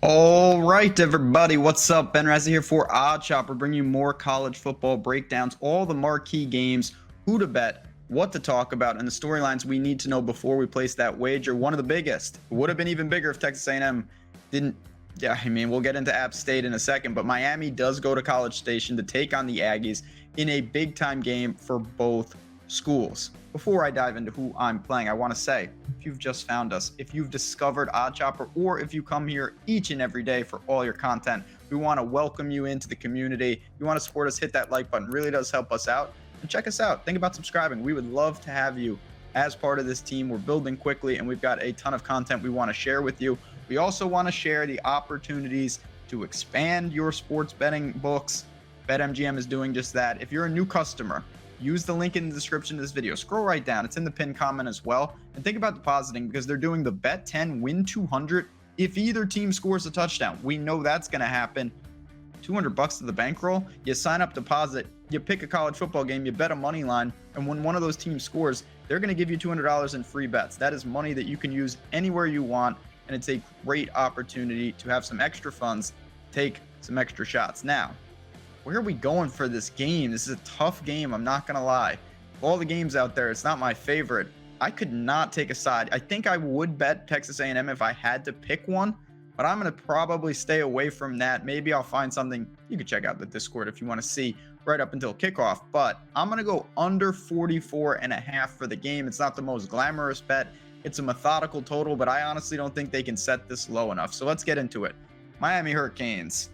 All right, everybody, what's up? Ben Rasa here for Odd Chopper, bringing you more college football breakdowns, all the marquee games, who to bet, what to talk about, and the storylines we need to know before we place that wager. One of the biggest. It would have been even bigger if Texas A&M didn't. Yeah, I mean, we'll get into App State in a second, but Miami does go to College Station to take on the Aggies in a big-time game for both schools. Before I dive into who I'm playing, I want to say, if you've just found us, if you've discovered Odd Chopper, or if you come here each and every day for all your content, we want to welcome you into the community. If you want to support us, hit that like button. It really does help us out. And check us out. Think about subscribing. We would love to have you as part of this team. We're building quickly, and we've got a ton of content we want to share with you. We also want to share the opportunities to expand your sports betting books. BetMGM is doing just that. If you're a new customer, use the link in the description of this video. Scroll right down. It's in the pinned comment as well. And think about depositing because they're doing the bet 10, win 200 if either team scores a touchdown. We know that's going to happen. $200 to the bankroll. You sign up, deposit, you pick a college football game, you bet a money line, and when one of those teams scores, they're going to give you $200 in free bets. That is money that you can use anywhere you want, and it's a great opportunity to have some extra funds, take some extra shots. Now, where are we going for this game? This is a tough game, I'm not gonna lie. Of all the games out there, it's not my favorite. I could not take a side. I think I would bet Texas A&M if I had to pick one, but I'm gonna probably stay away from that. Maybe I'll find something. You can check out the Discord if you want to see right up until kickoff, but I'm gonna go under 44.5 for the game. It's not the most glamorous bet. It's a methodical total, but I honestly don't think they can set this low enough. So let's get into it. Miami Hurricanes.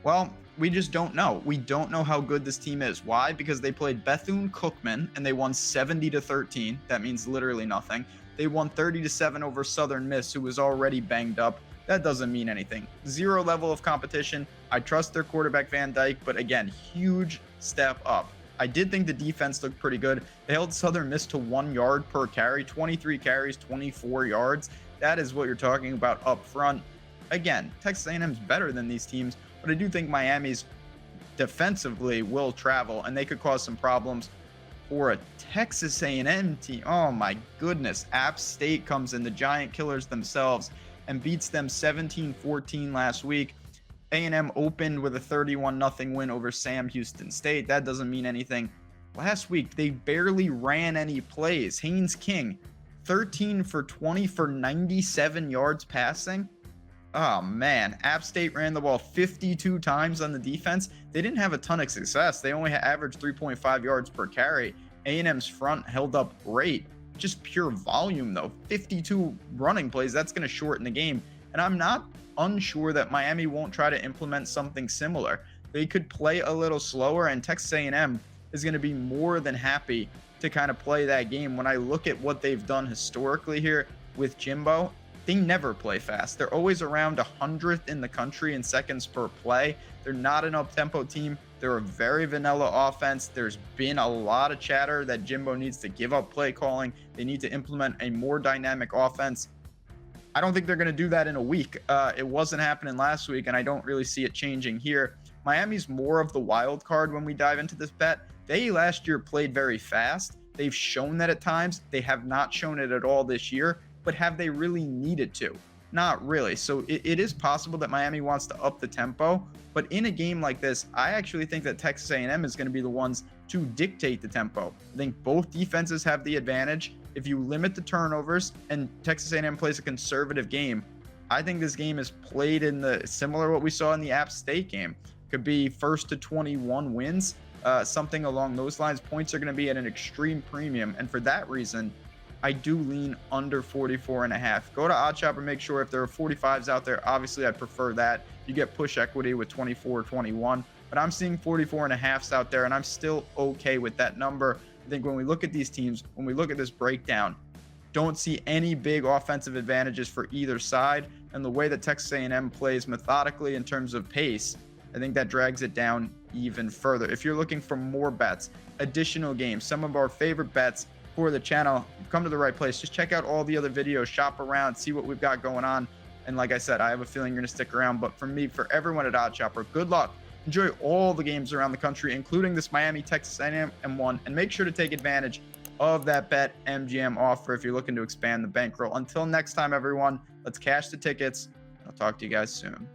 Well, we just don't know. We don't know how good this team is. Why? Because they played Bethune-Cookman and they won 70-13. That means literally nothing. They won 30-7 over Southern Miss, who was already banged up. That doesn't mean anything. Zero level of competition. I trust their quarterback Van Dyke, but again, huge step up. I did think the defense looked pretty good. They held Southern Miss to 1 yard per carry, 23 carries, 24 yards. That is what you're talking about up front. Again, Texas A&M's better than these teams, but I do think Miami's defensively will travel, and they could cause some problems for a Texas A&M team. Oh my goodness. App State comes in, the Giant Killers themselves, and beats them 17-14 last week. A&M opened with a 31-0 win over Sam Houston State. That doesn't mean anything. Last week, they barely ran any plays. Haynes King, 13 for 20 for 97 yards passing. Oh, man. App State ran the ball 52 times on the defense. They didn't have a ton of success. They only averaged 3.5 yards per carry. A&M's front held up great. Just pure volume, though. 52 running plays. That's going to shorten the game. And I'm not unsure that Miami won't try to implement something similar. They could play a little slower, and Texas A&M is going to be more than happy to kind of play that game. When I look at what they've done historically here with Jimbo, they never play fast. They're always around 100th in the country in seconds per play. They're not an up-tempo team. They're a very vanilla offense. There's been a lot of chatter that Jimbo needs to give up play calling. They need to implement a more dynamic offense. I don't think they're going to do that in a week. It wasn't happening last week, and I don't really see it changing here. Miami's more of the wild card when we dive into this bet. They last year played very fast. They've shown that at times. They have not shown it at all this year. But have they really needed to? Not really. So it is possible that Miami wants to up the tempo. But in a game like this, I actually think that Texas A&M is going to be the ones to dictate the tempo. I think both defenses have the advantage. If you limit the turnovers and Texas A&M plays a conservative game, I think this game is played in the similar what we saw in the App State game. Could be 1st to 21 wins, something along those lines. Points are going to be at an extreme premium. And for that reason, I do lean under 44.5. Go to OddsShopper, make sure if there are 45s out there. Obviously, I'd prefer that. You get push equity with 24-21, but I'm seeing 44.5s out there, and I'm still okay with that number. I think when we look at these teams, when we look at this breakdown, don't see any big offensive advantages for either side, and the way that Texas A&M plays methodically in terms of pace, I think that drags it down even further. If you're looking for more bets, additional games, some of our favorite bets for the channel, come to the right place. Just check out all the other videos, shop around, see what we've got going on. And like I said, I have a feeling you're going to stick around. But for me, for everyone at OddsShopper, good luck. Enjoy all the games around the country, including this Miami Texas A&M one, and make sure to take advantage of that BetMGM offer if you're looking to expand the bankroll. Until next time, everyone, let's cash the tickets I'll talk to you guys soon.